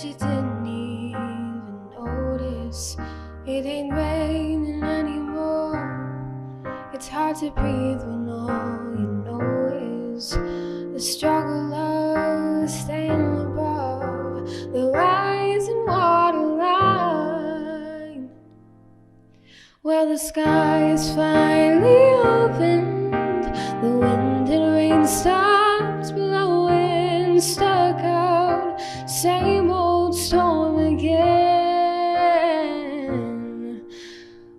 you didn't even notice. It ain't raining anymore. It's hard to breathe when all you know is the struggle of staying above the rising waterline. Well, the sky is finally opened. The wind and rain stopped blowing. Stuck out, same old storm again.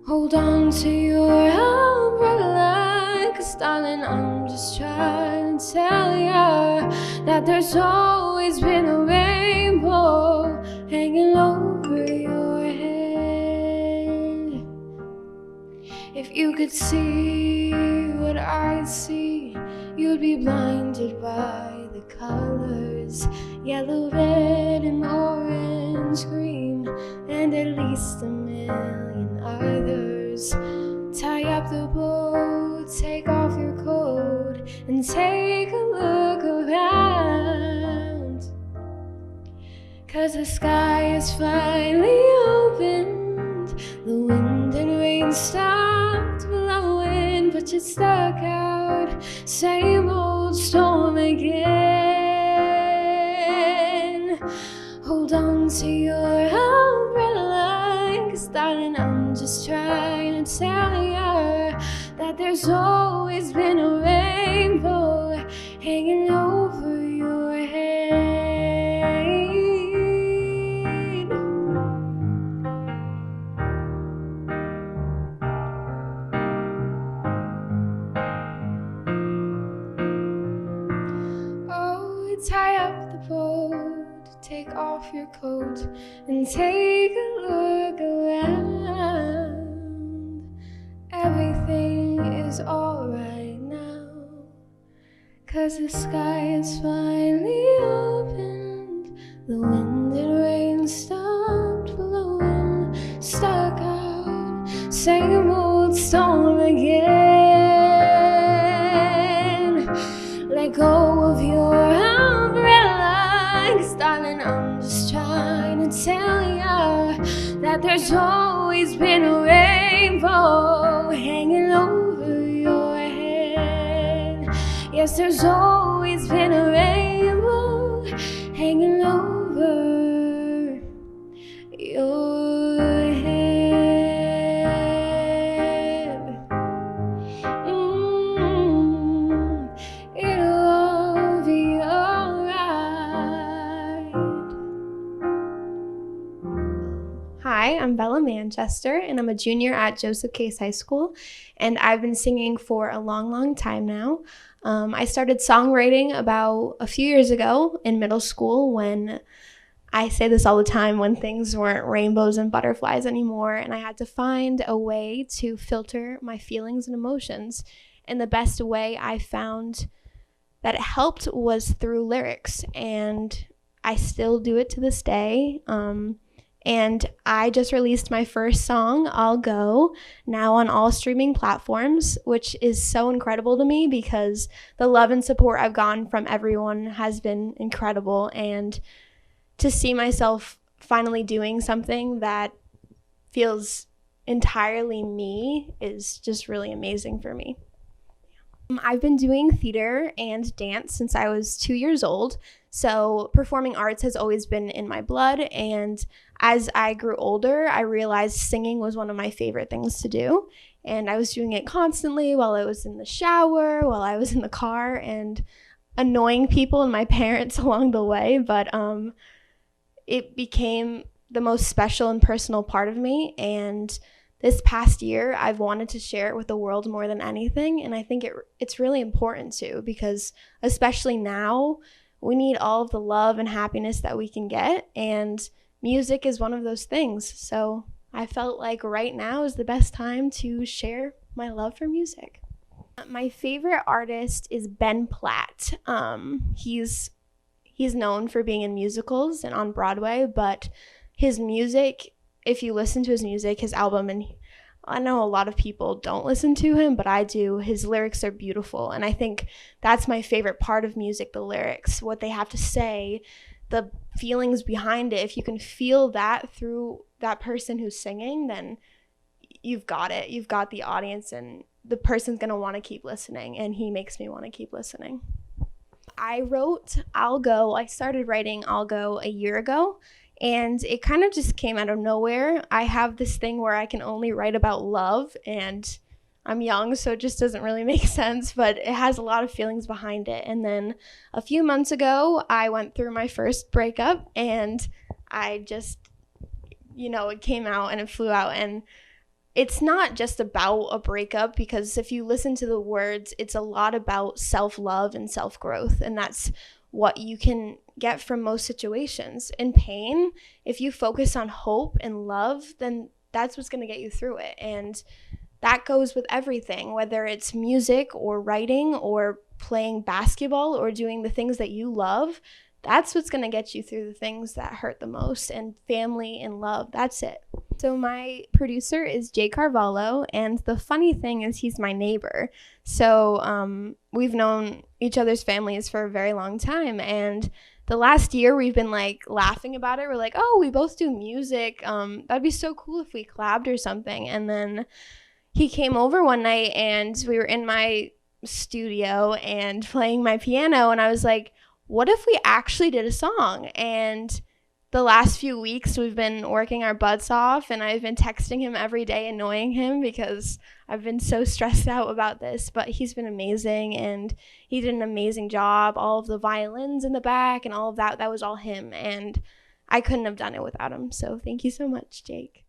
Hold on to your umbrella, 'cause darling, I'm just trying to tell ya that there's always been a rainbow hanging over your head. If you could see what I see, you'd be blinded by the colors, yellow, red, and orange, green, and at least a million others. Tie up the boat, take off your coat, and take a look around. 'Cause the sky is finally opened. The wind and rain stopped blowing, but you're stuck out, same old storm again. Hold on to your umbrella, 'cause darling, I'm just trying to tell ya that there's always been a rainbow hanging over your head. Oh, tie up the boat, take off your coat, and take a look around. Everything is alright now, 'cause the sky is finally opened. The wind and rain stopped blowing. Stuck out, same old storm again. Let go of your umbrella, 'cause darling, I'm just trying to tell ya that there's always been a rainbow hanging over your head. Yes, there's always been a rainbow hanging over your head. It'll all be alright. Hi, I'm Bella Manchester, and I'm a junior at Joseph Case High School, and I've been singing for a long time now. I started songwriting about a few years ago in middle school when, I say this all the time, when things weren't rainbows and butterflies anymore, and I had to find a way to filter my feelings and emotions. And the best way I found that it helped was through lyrics, and I still do it to this day. And I just released my first song, I'll Go, now on all streaming platforms, which is so incredible to me because the love and support I've gotten from everyone has been incredible. And to see myself finally doing something that feels entirely me is just really amazing for me. I've been doing theater and dance since I was 2 years old, so performing arts has always been in my blood, and as I grew older, I realized singing was one of my favorite things to do, and I was doing it constantly while I was in the shower, while I was in the car, and annoying people and my parents along the way, but it became the most special and personal part of me, and this past year, I've wanted to share it with the world more than anything, and I think it's really important to, because especially now, we need all of the love and happiness that we can get, and music is one of those things. So I felt like right now is the best time to share my love for music. My favorite artist is Ben Platt. He's known for being in musicals and on Broadway, but his music, if you listen to his music, his album, and I know a lot of people don't listen to him, but I do, his lyrics are beautiful. And I think that's my favorite part of music, the lyrics, what they have to say, the feelings behind it, if you can feel that through that person who's singing, then you've got it. You've got the audience, and the person's going to want to keep listening, and he makes me want to keep listening. I wrote I'll Go. I started writing I'll Go a year ago, and it kind of just came out of nowhere. I have this thing where I can only write about love, and I'm young, so it just doesn't really make sense, but it has a lot of feelings behind it. And then a few months ago, I went through my first breakup, and I just, it came out and it flew out. And it's not just about a breakup, because if you listen to the words, it's a lot about self-love and self-growth, and that's what you can get from most situations. In pain, if you focus on hope and love, then that's what's going to get you through it. And that goes with everything, whether it's music or writing or playing basketball or doing the things that you love. That's what's going to get you through the things that hurt the most. And family and love, that's it. So my producer is Jay Carvalho, and the funny thing is he's my neighbor. So we've known each other's families for a very long time, and the last year we've been like laughing about it. We're like, oh, we both do music. That'd be so cool if we collabed or something. And then he came over one night, and we were in my studio and playing my piano, and I was like, what if we actually did a song? And the last few weeks we've been working our butts off, and I've been texting him every day, annoying him because I've been so stressed out about this, but he's been amazing, and he did an amazing job. All of the violins in the back and all of that was all him, and I couldn't have done it without him. So thank you so much, Jake.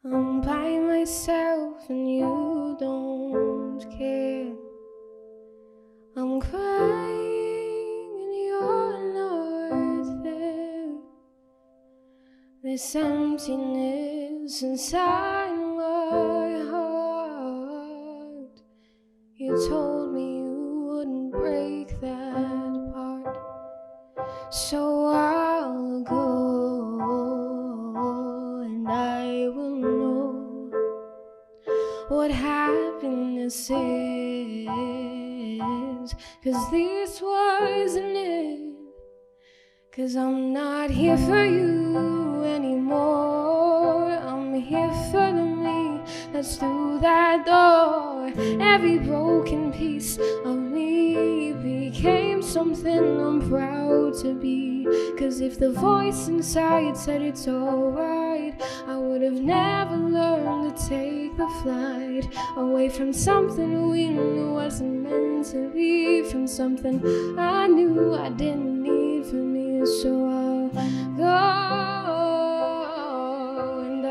I'm by myself and you don't care. I'm crying and you're not there. This emptiness inside my heart. You told me you wouldn't break that part, so I'll go, and I will know what happiness is, 'cause this wasn't it. 'Cause I'm not here for you anymore. I'm here for the me that's through that door. Every broken piece of me became something I'm proud to be. 'Cause if the voice inside said it's alright, I would have never learned to take the flight away from something we knew wasn't meant to be, from something I knew I didn't need for me. So I'll go, and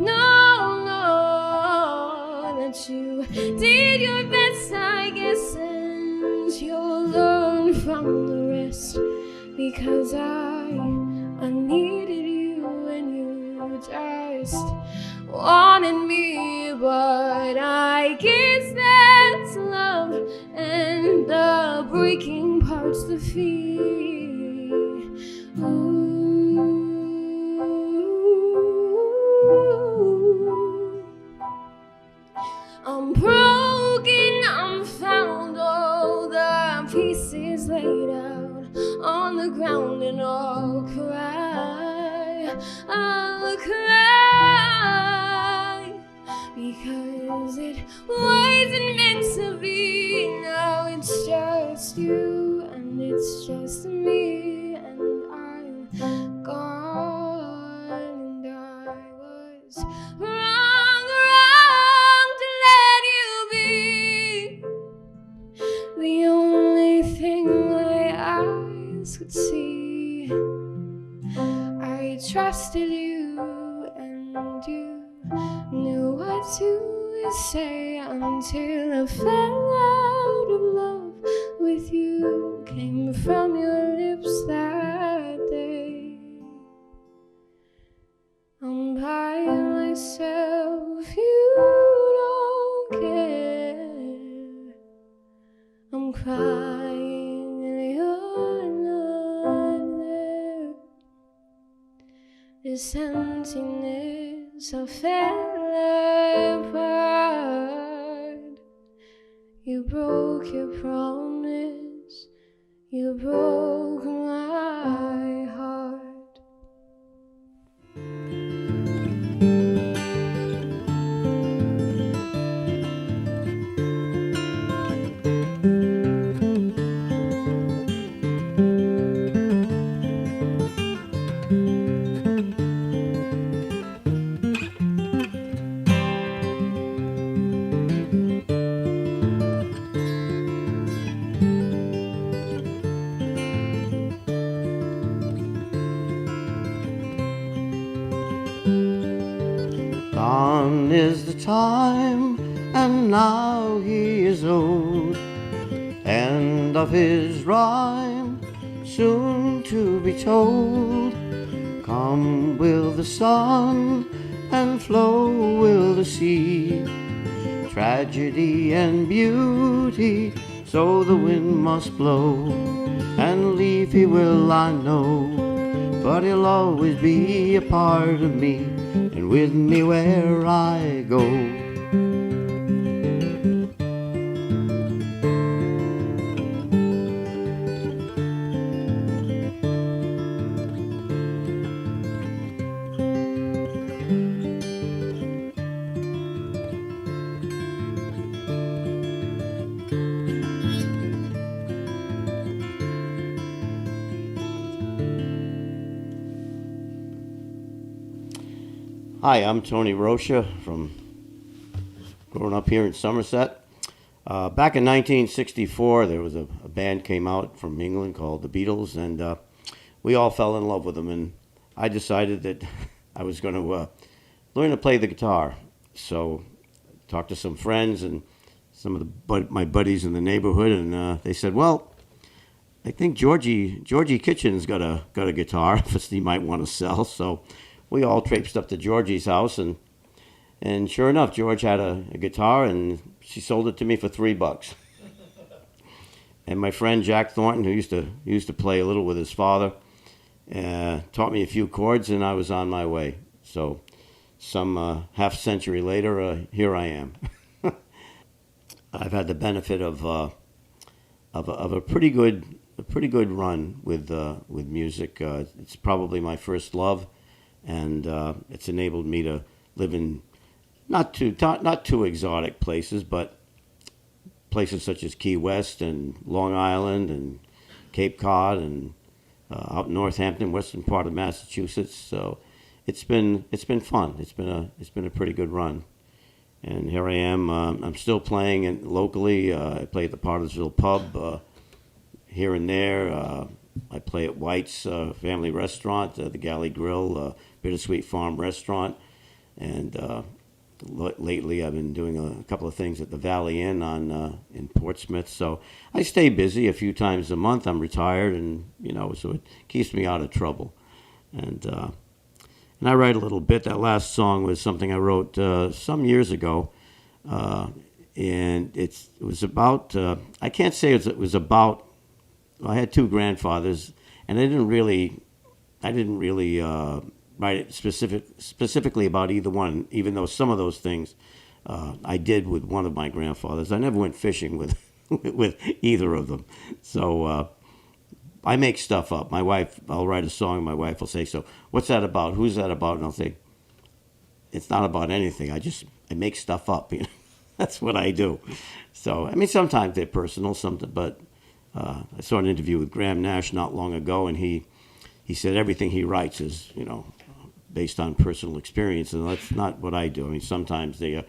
I'll know that you did your best, I guess, and you'll learn from the rest. Because I needed you and you just wanted me, but I guess that's love, and the breaking part's the fear. I'm broken, I'm found, all the pieces laid out on the ground, and I'll cry, because it wasn't meant to be. Now it's just you and it's just me, and I'm gone, and I was wrong to let you be the only thing my eyes could see. I trusted you and you knew what to say, until I fell out of love with you. Came from your lips that day. I'm by myself, you don't care. I'm crying and you're not there. This emptiness, I fell apart. You broke your promise, you broke my Gone is the time, and now he is old. End of his rhyme, soon to be told. Come will the sun, and flow will the sea. Tragedy and beauty, so the wind must blow. And leave he will, I know, but he'll always be a part of me, and with me where I go. Hi, I'm Tony Rocha from growing up here in Somerset. Back in 1964, there was a band came out from England called the Beatles, and we all fell in love with them. And I decided that I was going to learn to play the guitar. So I talked to some friends and some of my buddies in the neighborhood, and they said, "Well, I think Georgie Kitchen's got a guitar that he might want to sell." So we all traipsed up to Georgie's house, and sure enough, George had a guitar, and she sold it to me for $3. And my friend Jack Thornton, who used to play a little with his father, taught me a few chords, and I was on my way. So some half century later, here I am. I've had the benefit of a pretty good run with music. It's probably my first love. And it's enabled me to live in not too exotic places, but places such as Key West and Long Island and Cape Cod and out in Northampton, western part of Massachusetts. So it's been fun. It's been a pretty good run. And here I am. I'm still playing locally. I play at the Pottersville Pub here and there. I play at White's Family Restaurant, the Galley Grill, Bittersweet Farm Restaurant, and lately I've been doing a couple of things at the Valley Inn in Portsmouth. So I stay busy a few times a month. I'm retired, and so it keeps me out of trouble. And I write a little bit. That last song was something I wrote some years ago, and it was about. I can't say it was about. I had two grandfathers, and I didn't really write it specifically about either one, even though some of those things I did with one of my grandfathers. I never went fishing with with either of them. So I make stuff up. My wife, I'll write a song, and my wife will say, "So what's that about? Who's that about?" And I'll say, "It's not about anything. I make stuff up." That's what I do. So I mean, sometimes they're personal, but. I saw an interview with Graham Nash not long ago, and he said everything he writes is, based on personal experience, and that's not what I do. I mean, sometimes it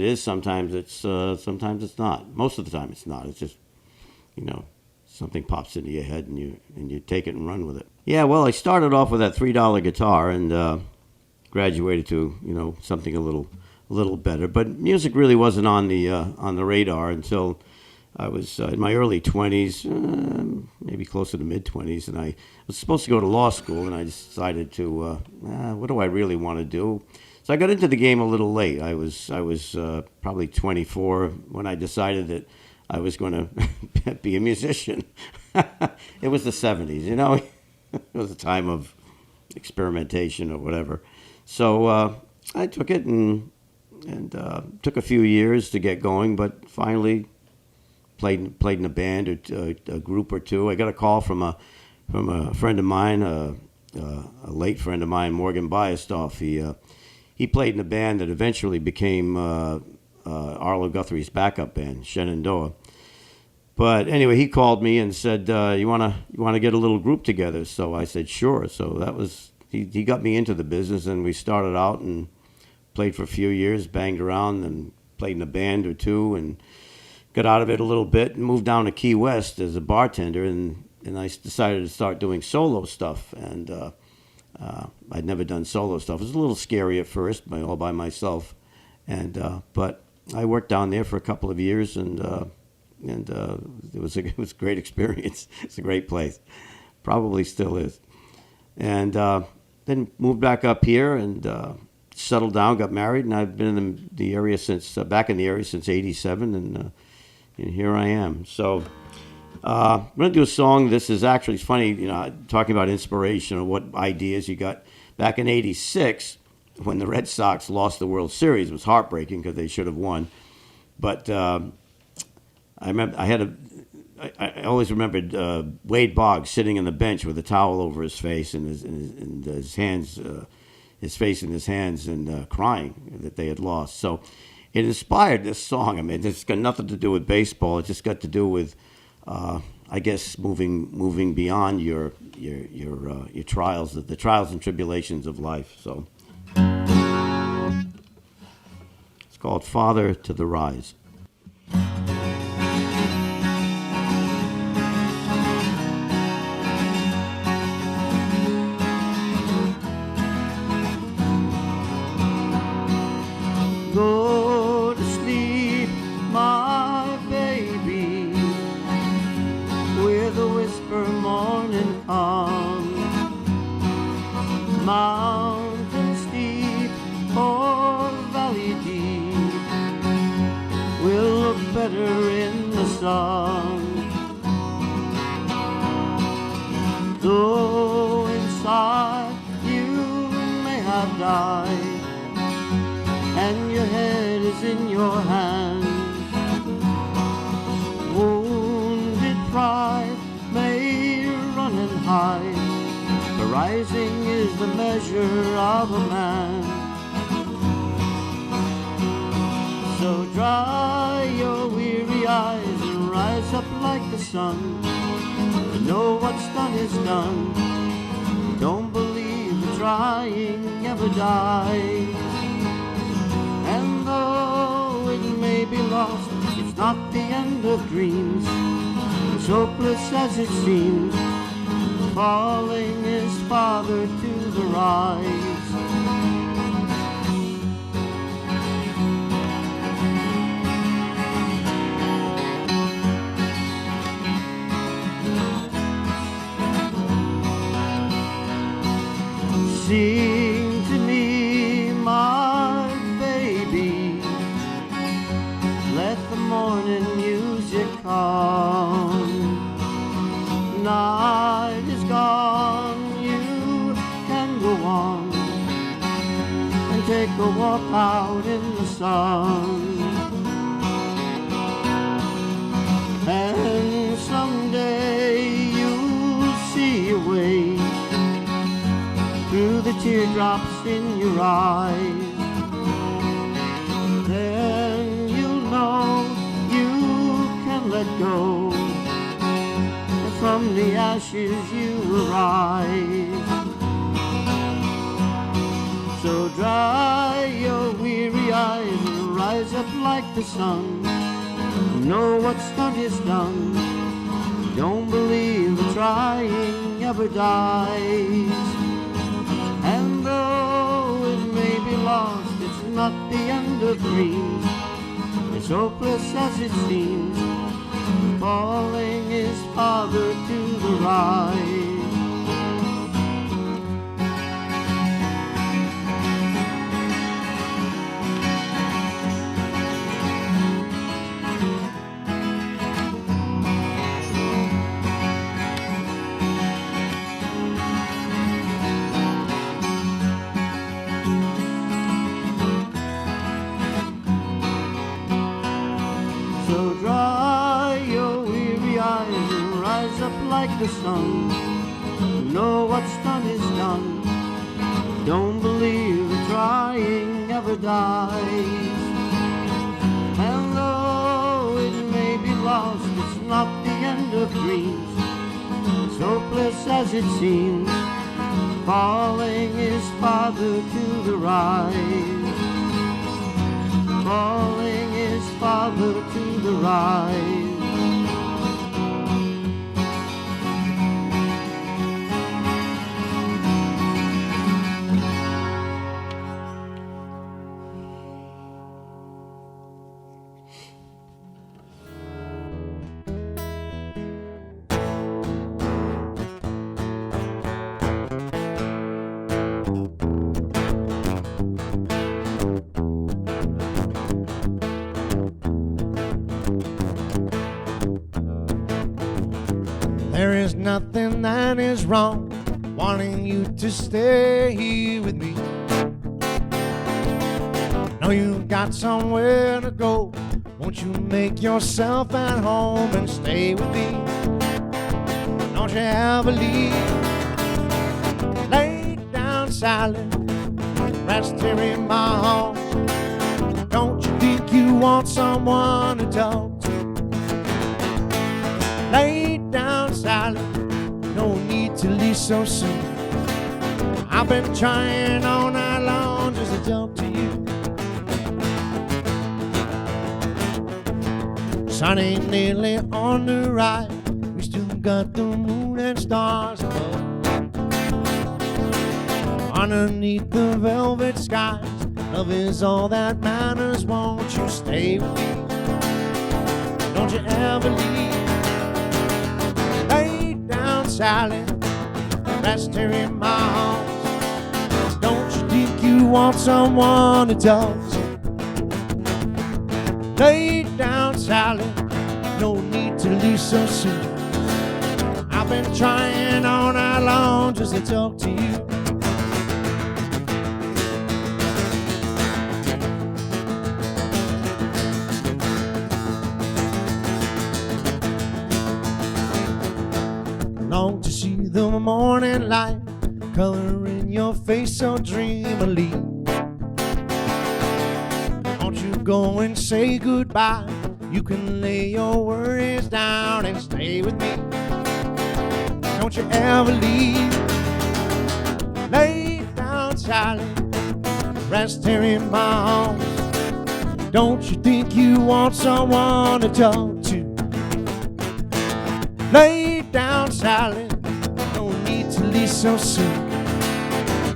is, sometimes it's not. Most of the time, it's not. It's just, something pops into your head, and you take it and run with it. Yeah, well, I started off with that $3 guitar and graduated to something a little better. But music really wasn't on the radar until I was in my early 20s, maybe closer to mid-20s, and I was supposed to go to law school, and I decided to, what do I really want to do? So I got into the game a little late. I was probably 24 when I decided that I was going to be a musician. It was the 70s, It was a time of experimentation or whatever. So I took it and took a few years to get going, but finally played in a band or a group or two. I got a call from a friend of mine, a late friend of mine, Morgan Biastoff. He played in a band that eventually became Arlo Guthrie's backup band, Shenandoah. But anyway, he called me and said, "You wanna get a little group together?" So I said, "Sure." So that was he got me into the business, and we started out and played for a few years, banged around, and played in a band or two, and got out of it a little bit and moved down to Key West as a bartender, and I decided to start doing solo stuff. And I'd never done solo stuff. It was a little scary at first, all by myself, but I worked down there for a couple of years, and it was a great experience. It's a great place, probably still is. And then moved back up here and settled down, got married, and I've been in the area since back in the area since '87, and here I am. So I'm going to do a song. This is actually, it's funny, talking about inspiration or what ideas you got. Back in '86, when the Red Sox lost the World Series, it was heartbreaking because they should have won. But I remember I always remembered Wade Boggs sitting on the bench with a towel over his face and his hands, his face in his hands, and crying that they had lost. So it inspired this song. I mean, it's got nothing to do with baseball. It just got to do with, I guess, moving beyond your trials, the trials and tribulations of life. So it's called "Father to the Rise." Go to sleep, my baby, with a whisper morning comes. Mountain steep or valley deep will look better in the sun. Though inside you may have died, and your head is in your hands. Wounded pride may run and hide, but rising is the measure of a man. So dry your weary eyes and rise up like the sun. You know what's done is done. Don't believe the trying ever dies. And though it may be lost, it's not the end of dreams. As hopeless as it seems, falling is father to the rise. Sing to me, my baby, let the morning music come. Night is gone, you can go on and take a walk out in the sun. And someday you'll see a way through the teardrops in your eyes. Then you'll know you can let go, and from the ashes you will rise. So dry your weary eyes and rise up like the sun. Know what's done is done. Don't believe the trying ever dies. And though it may be lost, it's not the end of dreams. As hopeless as it seems, falling is father to the rise. So dry your weary eyes and rise up like the sun. Know what's done is done. Don't believe the trying ever dies. And though it may be lost, it's not the end of dreams. As hopeless as it seems, falling is father to the rise. Falling is father to the rise. There is nothing that is wrong wanting you to stay here with me. Know you've got somewhere to go. Won't you make yourself at home and stay with me? Don't you ever leave. Lay down silent, rest here in my arms. Don't you think you want someone to talk to? Lay down silent, no need to leave so soon. I've been trying all night long just to talk to you. Sun ain't nearly on the rise, we still got the moon and stars above. Underneath the velvet skies, love is all that matters. Won't you stay with me? Don't you ever leave. Lay down silent, rest here in my arms. Don't you think you want someone to talk to? Lay down silent, no need to leave so soon. I've been trying all night long just to talk to you. Long to see the morning light coloring your face so dreamily. Won't you go and say goodbye? You can lay your worries down and stay with me. Don't you ever leave. Lay down silent, rest here in my arms. Don't you think you want someone to talk to? Lay down silent, no need to leave so soon.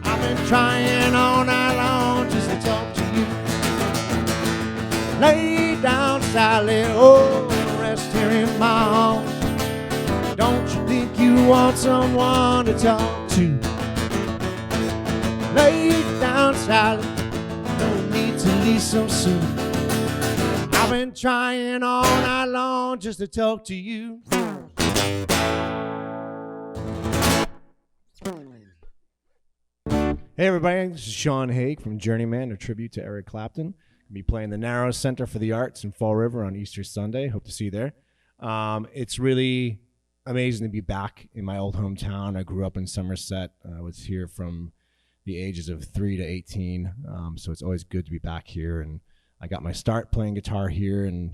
I've been trying all night long just to talk to you. Lay down silent, oh, rest here in my arms. Don't you think you want someone to talk to? Lay down silent, no need to leave so soon. I've been trying all night long just to talk to you. Hey everybody, this is Sean Haig from Journeyman, a tribute to Eric Clapton. I'll be playing the Narrows Center for the Arts in Fall River on Easter Sunday. Hope to see you there. It's really amazing to be back in my old hometown. I grew up in Somerset. I was here from the ages of 3 to 18, so it's always good to be back here. And I got my start playing guitar here, and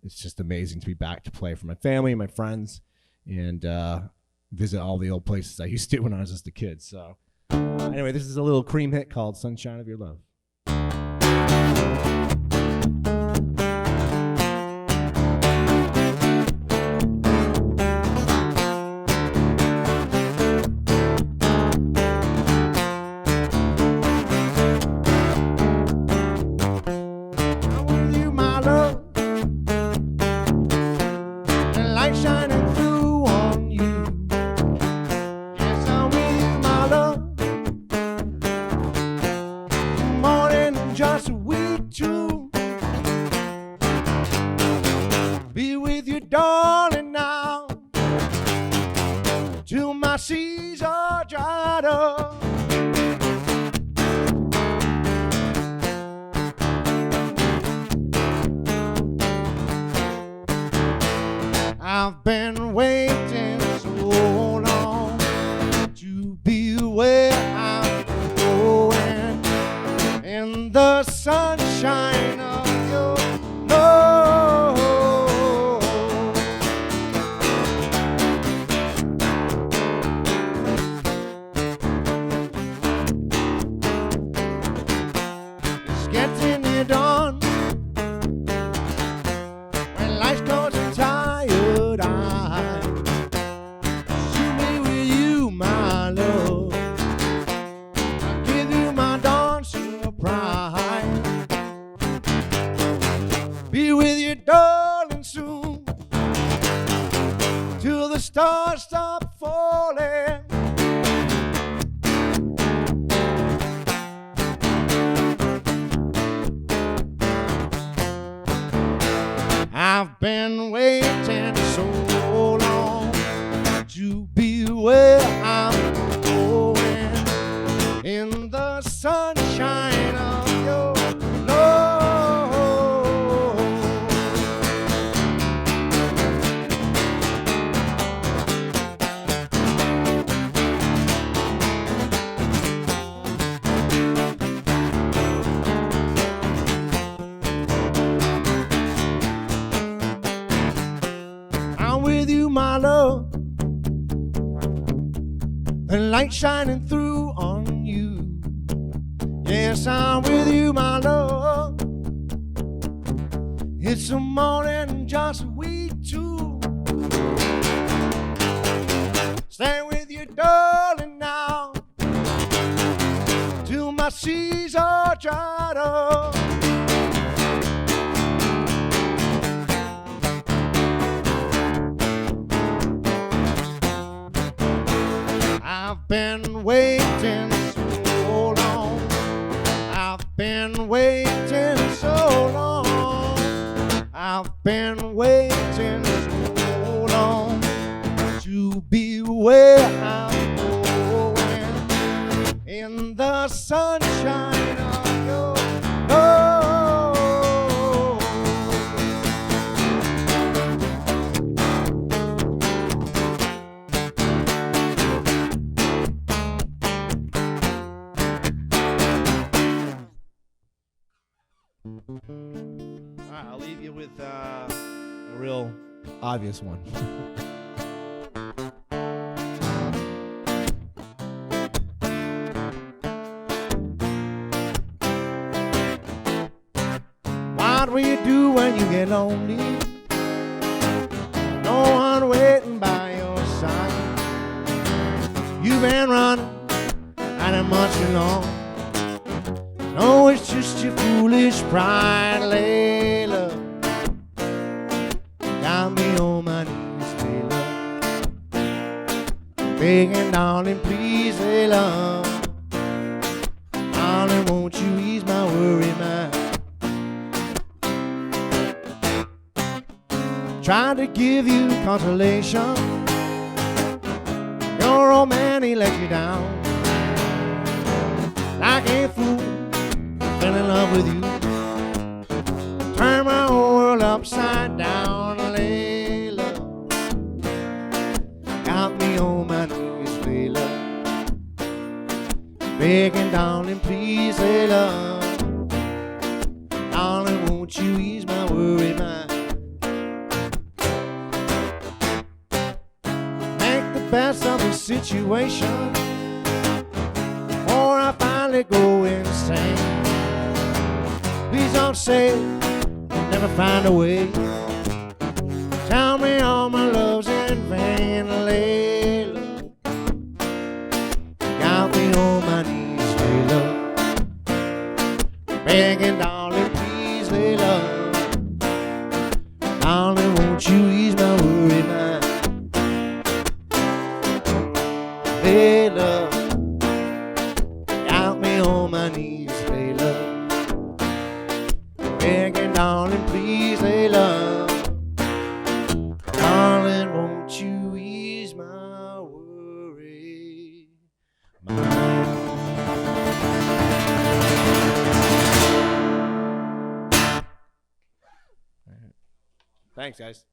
it's just amazing to be back to play for my family and my friends and visit all the old places I used to when I was just a kid. So anyway, this is a little Cream hit called Sunshine of Your Love. I've been waiting so long to be where I'm going in the sunshine of your love. It's getting it on when life's closing tired. Darling, soon till the stars stop falling. I've been waiting so long where I'm going in the sunshine of your love. I'm with you, my love. The light shining through on you. Yes, I'm with you, my love. It's a morning just we two. Stay with you, darling, now till my seas are dried up. I've been waiting so long. I've been waiting so long. I've been waiting so long to be where I'm going in the sunshine of your love. All right, I'll leave you with a real obvious one. What will you do when you get lonely? No one waiting by your side. You've been running out of much too long. No, it's just your foolish pride, Layla. Got me on my knees, Layla. Begging, darling, please, Layla. Darling, won't you ease my worry mind? Trying to give you consolation. Your old man, he let you down. Like a fool, fell in love with you. Turn my whole world upside down, Layla. Got me on my knees, Layla. Begging, darling, please, Layla. Darling, won't you ease my worry mind? Make the best of the situation, or I finally go insane. Please don't say you'll never find a way. Tell me all my love's in vain, Layla. Got me on my knees, Layla. Begging, darling, please, Layla. Darling, won't you ease my worry mind? Layla. Got me on my knees, Layla. Begging, darling, please, Layla. Darling, won't you ease my worry mind? Thanks, guys.